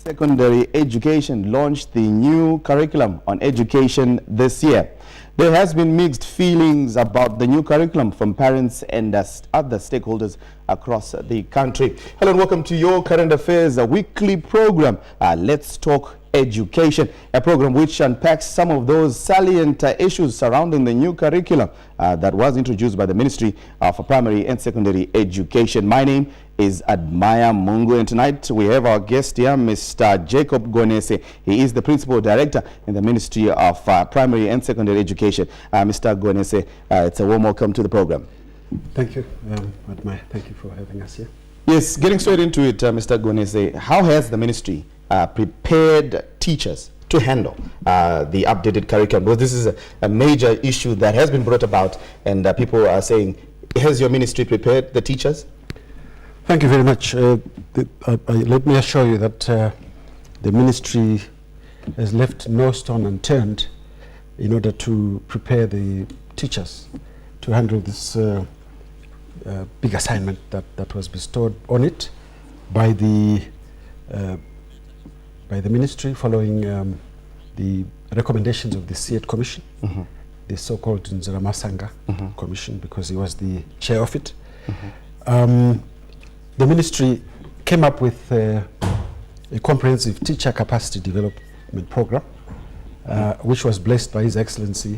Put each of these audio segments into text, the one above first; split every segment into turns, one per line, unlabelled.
Secondary Education launched the new curriculum on education this year. There has been mixed feelings about the new curriculum from parents and other stakeholders across the country. Hello and welcome to your Current Affairs, a weekly program. Let's Talk Education, a program which unpacks some of those salient issues surrounding the new curriculum that was introduced by the Ministry of Primary and Secondary Education. My name is Admire Mungu, and tonight we have our guest here, Mr. Jacob Gonese. He is the Principal Director in the Ministry of Primary and Secondary Education. Mr. Gonese, it's a warm welcome to the program.
Thank you, Admire. Thank you for having us here.
Yes, getting straight into it, Mr. Gonese, how has the Ministry prepared teachers to handle the updated curriculum? Because this is a major issue that has been brought about, and people are saying, has your ministry prepared the teachers?
Thank you very much. Let me assure you that the ministry has left no stone unturned in order to prepare the teachers to handle this big assignment that was bestowed on it by the ministry following the recommendations of the C8 Commission, the so-called Nzira Masanga Commission, because he was the chair of it. The ministry came up with a comprehensive teacher capacity development program, which was blessed by His Excellency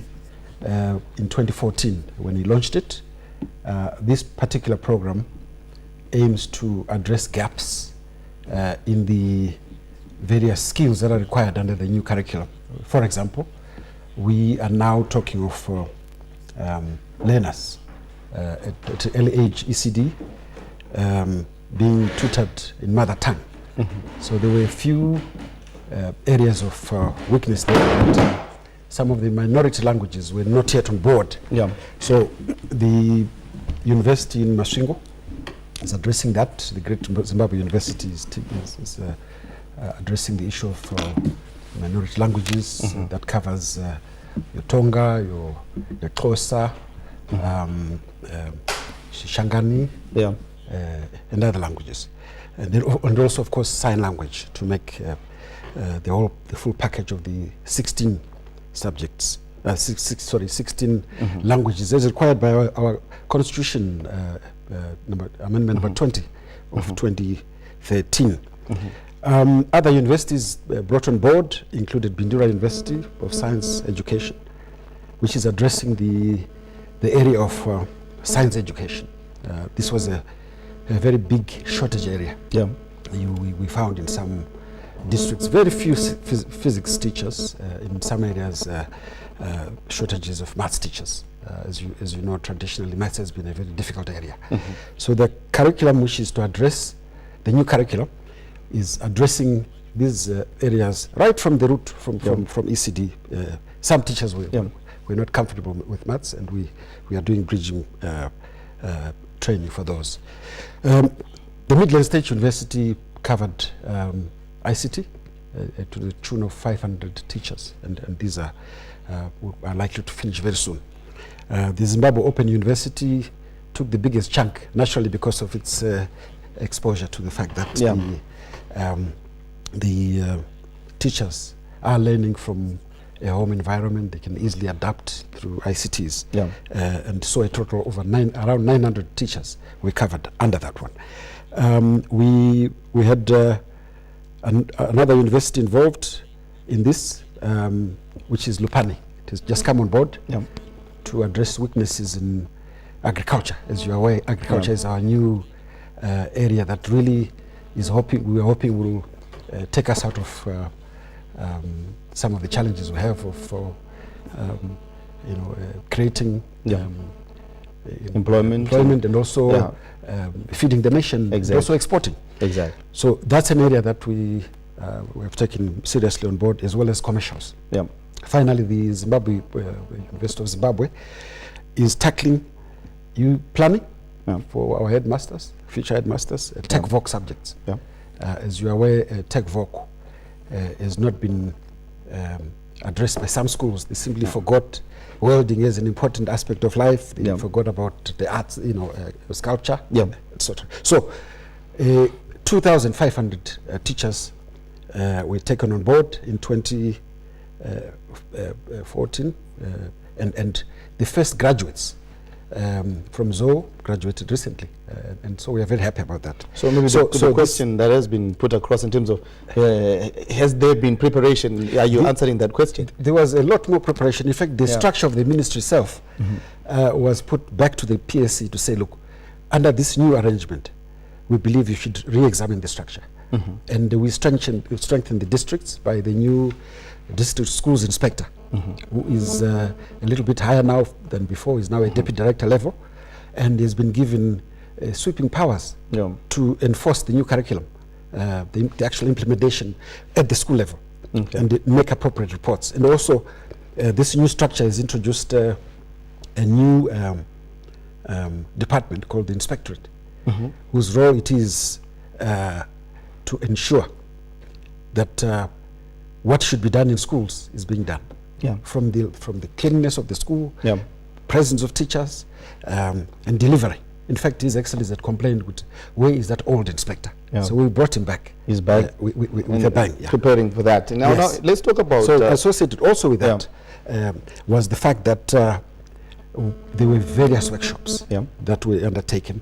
in 2014 when he launched it. This particular program aims to address gaps in the various skills that are required under the new curriculum. For example, we are now talking of learners at early age ECD being tutored in mother tongue. So there were a few areas of weakness there, and some of the minority languages were not yet on board. So the university in Masvingo is addressing that. The Great Zimbabwe University is addressing the issue of minority languages that covers your Tonga, your Xhosa, Shangani, and other languages, and also of course sign language to make the full package of the 16 subjects, 16 languages as required by our Constitution Amendment number 20 of 2013. Other universities brought on board included Bindura University of Science Education, which is addressing the area of science education. This was a very big shortage area. We found in some districts very few physics teachers, in some areas shortages of maths teachers. As you know, traditionally maths has been a very difficult area. So the curriculum which is to address, the new curriculum is addressing these areas right from the root from ECD. Some teachers were not comfortable with maths, and we are doing bridging training for those. The Midland State University covered ICT to the tune of 500 teachers, and these are likely to finish very soon. The Zimbabwe Open University took the biggest chunk, naturally because of its exposure to the fact that the teachers are learning from a home environment. They can easily adapt through ICTs. And so a total of around 900 teachers were covered under that one. We had another university involved in this, which is Lupani. It has just come on board to address weaknesses in agriculture. As you are aware, agriculture is our new area that really is we are hoping will take us out of some of the challenges we have of creating employment and also feeding the nation, and also exporting. So that's an area that we have taken seriously on board, as well as commercials. Finally, the Zimbabwe University of Zimbabwe is tackling planning for our headmasters, future headmasters, tech voc subjects. As you are aware, tech voc has not been addressed by some schools. They simply forgot welding as an important aspect of life. They forgot about the arts, sculpture, etc. So 2,500 teachers were taken on board in 2014, and the first graduates from ZO graduated recently, and so we are very happy about that.
So maybe the question that has been put across in terms of has there been preparation? Are you answering that question?
There was a lot more preparation. In fact, the structure of the ministry itself was put back to the PSC to say, look, under this new arrangement, we believe you should re-examine the structure. And we strengthened the districts by the new district schools inspector, who is a little bit higher now than before. He's now a deputy director level, and has been given sweeping powers to enforce the new curriculum, the actual implementation at the school level, and make appropriate reports. And also, this new structure has introduced a new department called the Inspectorate, whose role it is to ensure that what should be done in schools is being done. From the cleanliness of the school, presence of teachers, and delivery. In fact, His Excellency had complained with, where is that old inspector? So we brought him back.
He's back.
With a bang.
Preparing for that. Now, now let's talk about...
So associated also with that was the fact that there were various workshops that were undertaken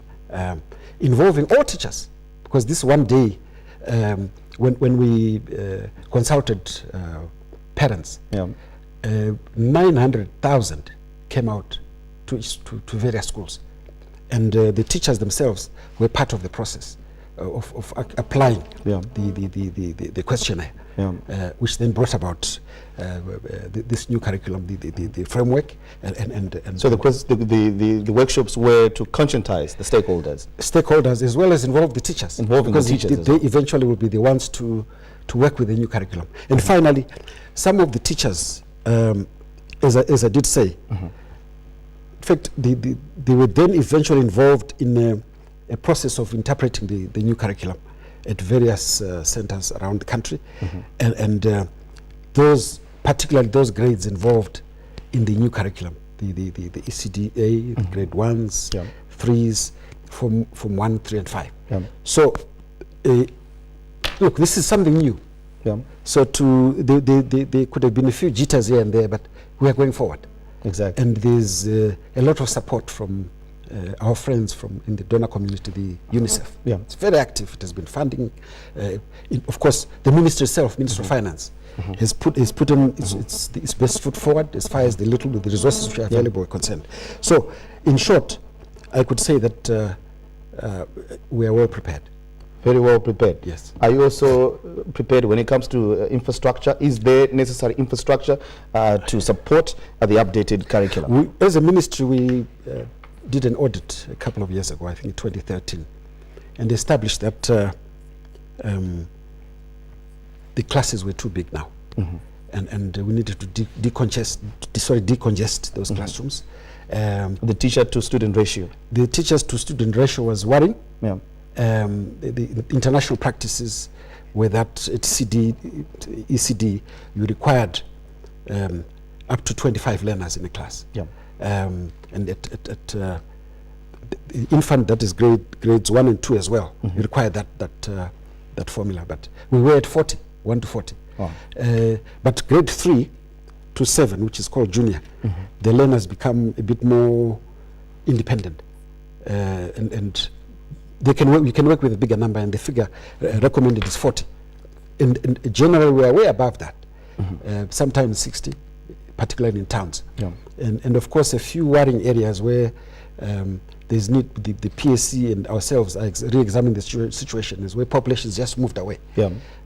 involving all teachers, because this one day, when we consulted parents, 900,000 came out to various schools, and the teachers themselves were part of the process of applying the questionnaire, which then brought about this new curriculum, the framework, and
so the workshops were to conscientize the stakeholders, as
well as involve the teachers, because they eventually will be the ones to work with the new curriculum. And finally, some of the teachers, as I did say, in fact, they were then eventually involved in a process of interpreting the new curriculum at various centers around the country, and particularly those grades involved in the new curriculum, the ECDA, the grade 1s, 3s, from 1, 3, and 5. So, look, this is something new. So there could have been a few jitters here and there, but we are going forward.
Exactly.
And there's a lot of support from our friends in the donor community, the UNICEF. It's very active. It has been funding. Of course, the ministry itself, Minister of Finance, has put in its best foot forward as far as the resources which are available are concerned. So, in short, I could say that we are well prepared.
Very well prepared.
Yes.
Are you also prepared when it comes to infrastructure? Is there necessary infrastructure to support the updated curriculum?
As a ministry, we did an audit a couple of years ago, I think in 2013, and established that the classes were too big now, and we needed to decongest those classrooms.
The teacher-to-student ratio.
The teachers-to-student ratio was worrying. The international practices were that at ECD, you required up to 25 learners in a class. And at the infant, that is grades 1 and 2 as well, you require that formula. But we were at 40, 1 to 40. But grade 3 to 7, which is called junior, the learners become a bit more independent, and you can work with a bigger number, and the figure recommended is 40. And generally, we are way above that, sometimes 60, particularly in towns. And of course, a few worrying areas where there's need, the PSC and ourselves are re-examining the situation, is where populations just moved away.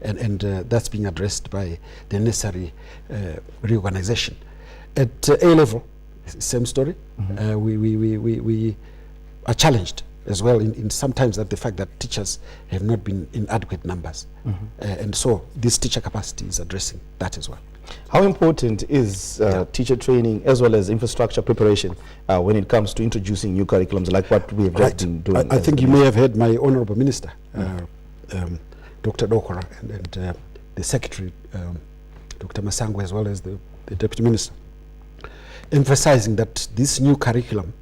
And that's being addressed by the necessary reorganization. At A level, same story. We are challenged as well in sometimes that the fact that teachers have not been in adequate numbers. And so this teacher capacity is addressing that as well.
How important is teacher training as well as infrastructure preparation when it comes to introducing new curriculums like what we have just been doing?
I think you may have heard my Honourable Minister, Dr. Dokora, and the Secretary, Dr. Masango, as well as the Deputy Minister, emphasizing that this new curriculum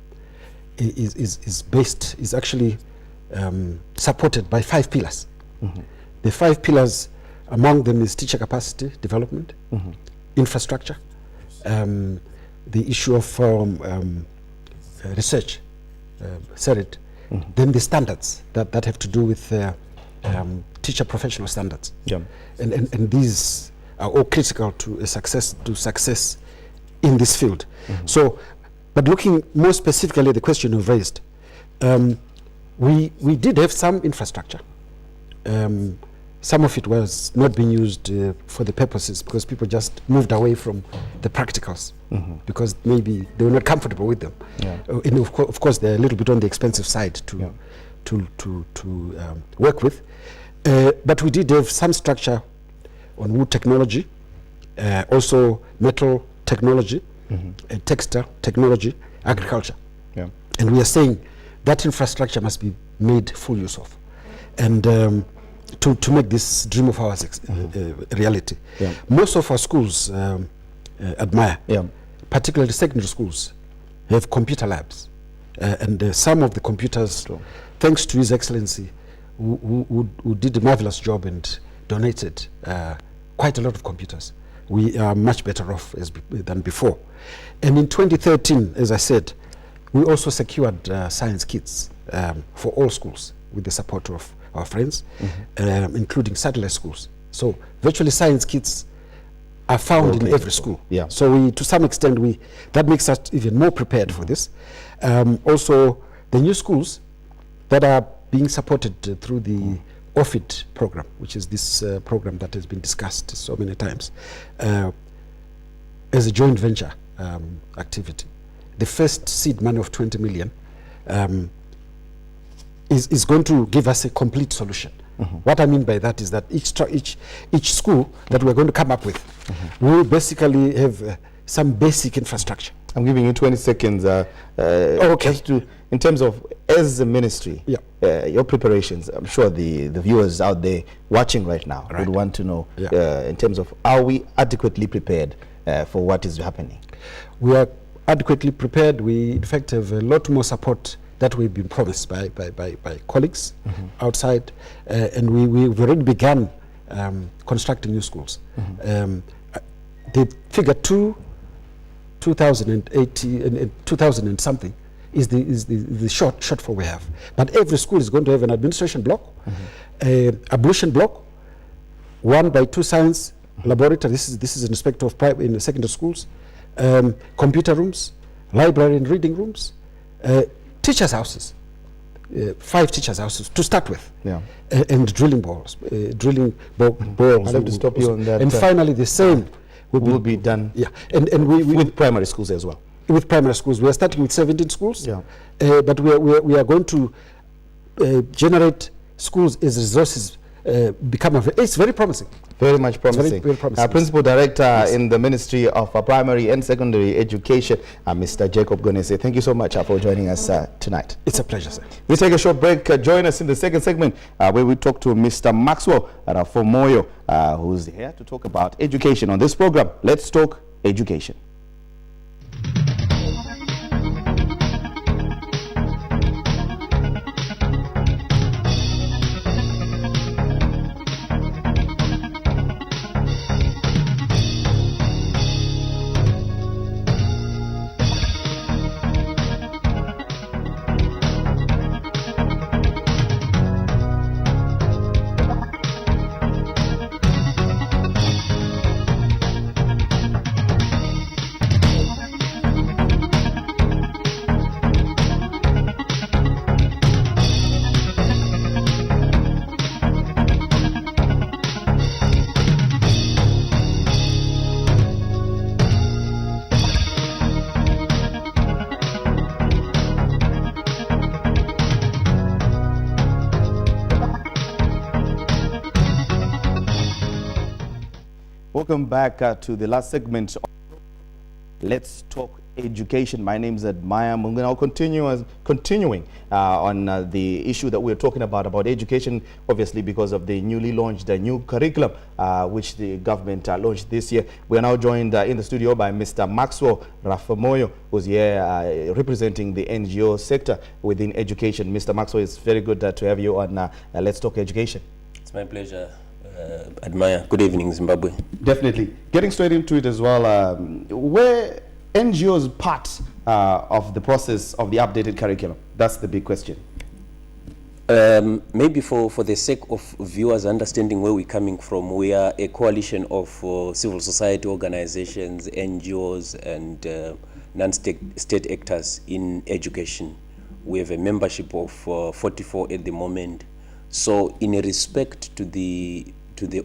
is actually supported by 5 pillars. The 5 pillars Among them is teacher capacity development, infrastructure, the issue of research, then the standards that have to do with teacher professional standards.
Yeah.
And these are all critical to success in this field. So, but looking more specifically at the question you've raised, we did have some infrastructure. Some of it was not being used for the purposes because people just moved away from the practicals because maybe they were not comfortable with them.
Yeah.
And of course, they're a little bit on the expensive side to work with. But we did have some structure on wood technology, also metal technology, textile technology, agriculture.
Yeah.
And we are saying that infrastructure must be made full use of. And to make this dream of ours reality.
Yeah.
Most of our schools admire, particularly secondary schools, have computer labs. And some of the computers, thanks to His Excellency, who did a marvelous job and donated quite a lot of computers, we are much better off than before. And in 2013, as I said, we also secured science kits for all schools with the support of our friends, including satellite schools. So virtually science kits are found in every school.
Yeah.
So we, to some extent, that makes us even more prepared for this. Also, the new schools that are being supported through the OFIT program, which is this program that has been discussed so many times, as a joint venture activity. The first seed money of 20 million is going to give us a complete solution. What I mean by that is that each school that we're going to come up with will basically have some basic infrastructure.
I'm giving you 20 seconds.
Okay.
In terms of, as a ministry, your preparations, I'm sure the viewers out there watching right now would want to know, in terms of, are we adequately prepared for what is happening?
We are adequately prepared. We, in fact, have a lot more support that we've been promised by colleagues outside, and we've already begun constructing new schools. The figure 2080 and 2000 and something is the shortfall we have. But every school is going to have an administration block, ablution block, 1 by 2 science laboratory. This is an aspect of in the secondary schools, computer rooms, library and reading rooms, teachers' houses, 5 teachers' houses to start with, and drilling balls, balls.
I'll have to stop you on that.
And finally, the same
will be done.
Yeah, and we
with primary schools as well.
With primary schools, we are starting with 17 schools.
Yeah.
But we are going to generate schools as resources become available. It's very promising.
Very much promising.
Very promising.
Principal Director in the Ministry of Primary and Secondary Education, Mr. Jacob Gonese. Thank you so much for joining us tonight.
It's a pleasure, sir.
We take a short break. Join us in the second segment where we talk to Mr. Maxwell Rafamoyo, who's here to talk about education on this program. Let's talk education. Welcome back to the last segment of Let's Talk Education. My name is Admire. I'm now continuing on the issue that we're talking about education, obviously because of the newly launched new curriculum which the government launched this year. We are now joined in the studio by Mr. Maxwell Rafamoyo, who's here representing the NGO sector within education. Mr. Maxwell, it's very good to have you on Let's Talk Education.
It's my pleasure, admire. Good evening, Zimbabwe.
Definitely. Getting straight into it as well, where NGOs part of the process of the updated curriculum? That's the big question.
Maybe for the sake of viewers understanding where we're coming from, we are a coalition of civil society organizations, NGOs, and non-state actors in education. We have a membership of 44 at the moment. So in respect to the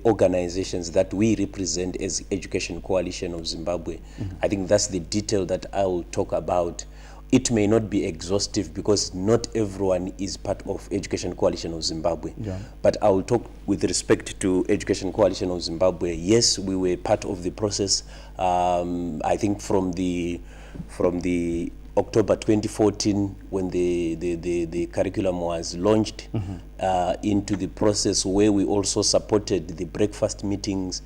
organizations that we represent as Education Coalition of Zimbabwe, I think that's the detail that I will talk about. It may not be exhaustive because not everyone is part of Education Coalition of Zimbabwe. Yeah. But I will talk with respect to Education Coalition of Zimbabwe. Yes, we were part of the process. I think from the October 2014, when the curriculum was launched, into the process where we also supported the breakfast meetings,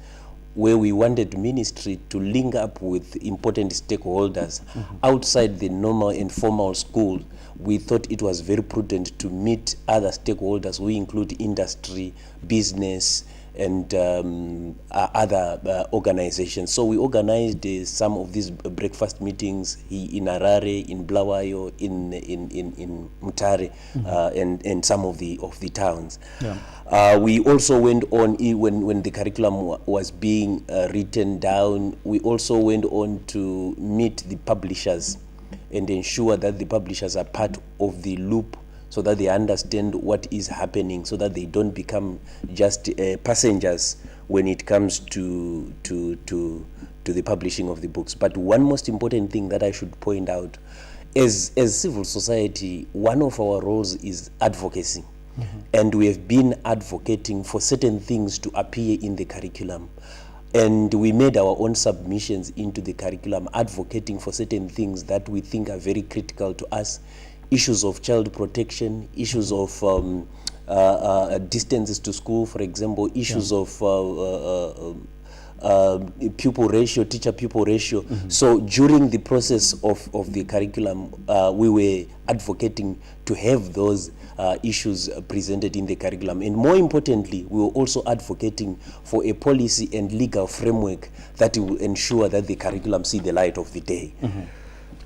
where we wanted ministry to link up with important stakeholders outside the normal and formal school. We thought it was very prudent to meet other stakeholders. We include industry, business, and other organizations. So we organized some of these breakfast meetings in Harare, in Bulawayo, in Mutare, and some of the towns. Yeah. We also went on, when the curriculum was being written down, we also went on to meet the publishers and ensure that the publishers are part of the loop, so that they understand what is happening, so that they don't become just passengers when it comes to the publishing of the books. But one most important thing that I should point out, as civil society, one of our roles is advocacy. And we have been advocating for certain things to appear in the curriculum. And we made our own submissions into the curriculum, advocating for certain things that we think are very critical to us. Issues of child protection, issues of distances to school, for example, issues of pupil ratio, teacher-pupil ratio. So during the process of the curriculum, we were advocating to have those issues presented in the curriculum. And more importantly, we were also advocating for a policy and legal framework that will ensure that the curriculum see the light of the day.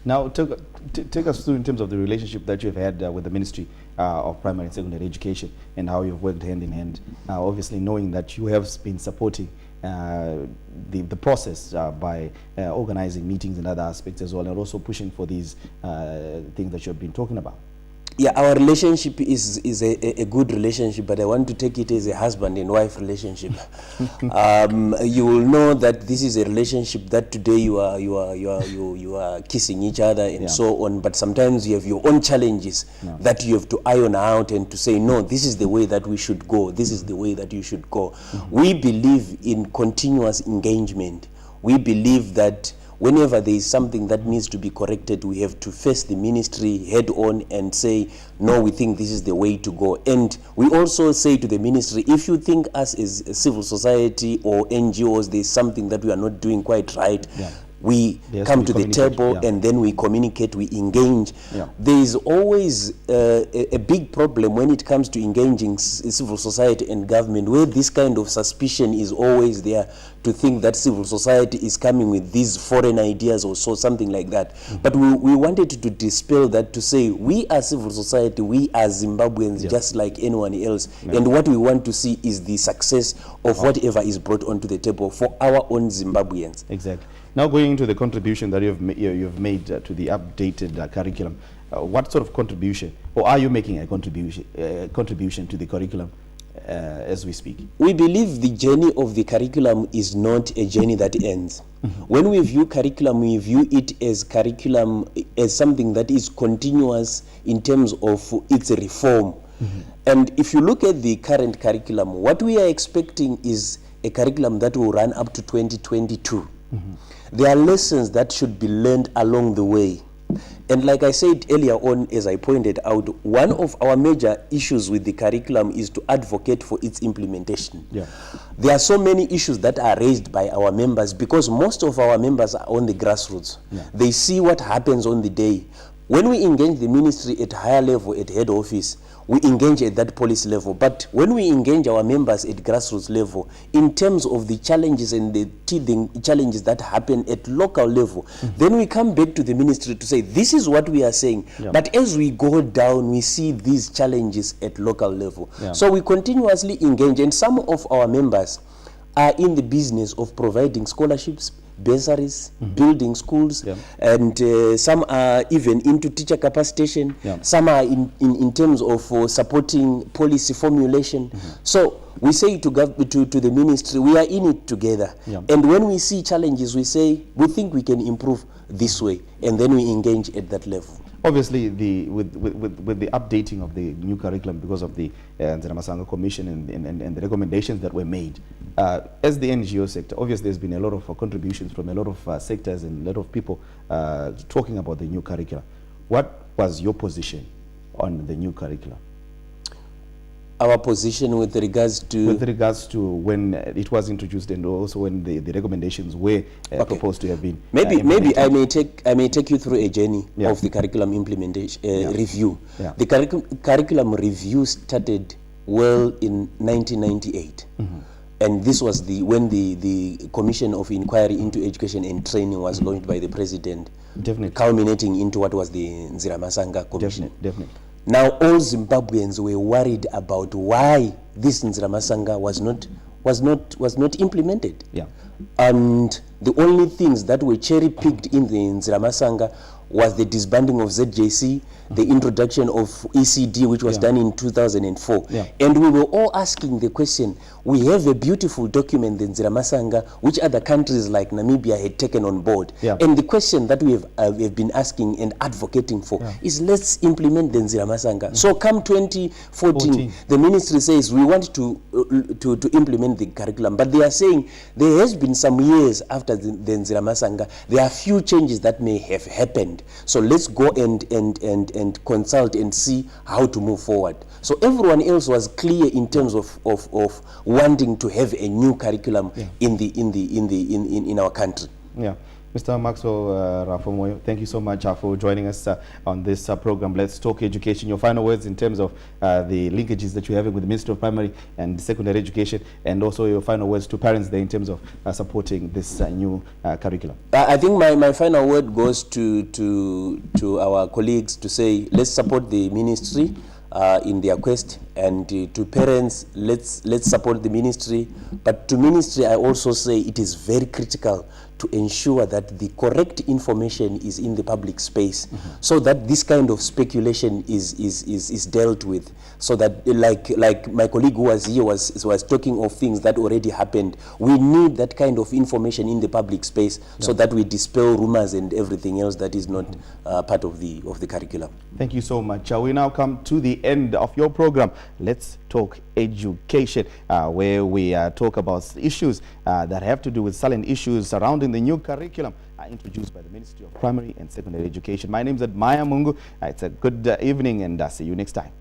Now, take us through in terms of the relationship that you've had with the Ministry of Primary and Secondary Education and how you've worked hand in hand. Obviously, knowing that you have been supporting the process by organizing meetings and other aspects as well, and also pushing for these things that you've been talking about.
Yeah, our relationship is a good relationship, but I want to take it as a husband and wife relationship. You will know that this is a relationship that today you are kissing each other and so on, but sometimes you have your own challenges that you have to iron out and to say, no, this is the way that we should go, this is the way that you should go. We believe in continuous engagement. We believe that whenever there is something that needs to be corrected, we have to face the ministry head on and say, no, we think this is the way to go. And we also say to the ministry, if you think us as a civil society or NGOs, there's something that we are not doing quite right, we come to the table and then we communicate, we engage. There is always a big problem when it comes to engaging civil society and government, where this kind of suspicion is always there, to think that civil society is coming with these foreign ideas or so, something like that. But we wanted to dispel that, to say we are civil society, we are Zimbabweans just like anyone else. And what we want to see is the success of whatever is brought onto the table for our own Zimbabweans.
Exactly. Now going into the contribution that you've made to the updated curriculum, what sort of contribution, or are you making a contribution to the curriculum as we speak?
We believe the journey of the curriculum is not a journey that ends. When we view curriculum, we view it as curriculum as something that is continuous in terms of its reform. And if you look at the current curriculum, what we are expecting is a curriculum that will run up to 2022. There are lessons that should be learned along the way. And like I said earlier on, as I pointed out, one of our major issues with the curriculum is to advocate for its implementation. There are so many issues that are raised by our members, because most of our members are on the grassroots. They see what happens on the day. when we engage the ministry at higher level, at head office, we engage at that policy level. But when we engage our members at grassroots level, in terms of the challenges and the teething challenges that happen at local level, then we come back to the ministry to say, this is what we are saying.
Yeah.
But as we go down, we see these challenges at local level.
Yeah.
So we continuously engage, and some of our members are in the business of providing scholarships, bursaries, building schools,
Yeah.
and some are even into teacher capacitation.
Yeah.
Some are in terms of supporting policy formulation. So we say to the ministry, we are in it together.
Yeah.
And when we see challenges, we say, we think we can improve this way, and then we engage at that level.
Obviously, with the updating of the new curriculum because of the Nziramasanga Commission and the recommendations that were made, as the NGO sector, obviously there's been a lot of contributions from a lot of sectors and a lot of people talking about the new curriculum. What was your position on the new curriculum?
Our position with regards to...
With regards to when it was introduced and also when the recommendations were proposed to have been
Maybe I may take you through a journey
Yeah.
of the curriculum implementation
Yeah.
review.
Yeah.
The curriculum review started well in 1998. And this was when the Commission of Inquiry into Education and Training was launched by the President,
Definitely.
culminating into what was the Nziramasanga Commission.
Definitely.
Now all Zimbabweans were worried about why this Nziramasanga was not implemented.
Yeah.
And the only things that were cherry-picked in the Nziramasanga was the disbanding of ZJC, the introduction of ECD, which was done in 2004.
Yeah.
And we were all asking the question, we have a beautiful document, the Nziramasanga, which other countries like Namibia had taken on board.
Yeah.
And the question that we have been asking and advocating for is, let's implement the Nziramasanga. So come 2014, the ministry says we want to implement the curriculum, but they are saying there has been some years after the Nziramasanga, there are few changes that may have happened. So let's go and consult and see how to move forward. So everyone else was clear in terms of wanting to have a new curriculum in our country.
Yeah. Mr. Maxwell Rafamoyo, thank you so much for joining us on this program. Let's Talk Education. Your final words in terms of the linkages that you're having with the Ministry of Primary and Secondary Education, and also your final words to parents there in terms of supporting this new curriculum.
I think my final word goes to our colleagues to say, let's support the ministry in their quest, and to parents, let's support the ministry. But to ministry, I also say it is very critical to ensure that the correct information is in the public space, so that this kind of speculation is dealt with, so that like my colleague who was here was talking of things that already happened. We need that kind of information in the public space, so that we dispel rumors and everything else that is not part of the curriculum.
Thank you so much. We now come to the end of your program. Let's Talk Education, where we talk about issues that have to do with salient issues surrounding the new curriculum introduced by the Ministry of Primary and Secondary Education. My name is Maya Mungu. It's a good evening, and see you next time.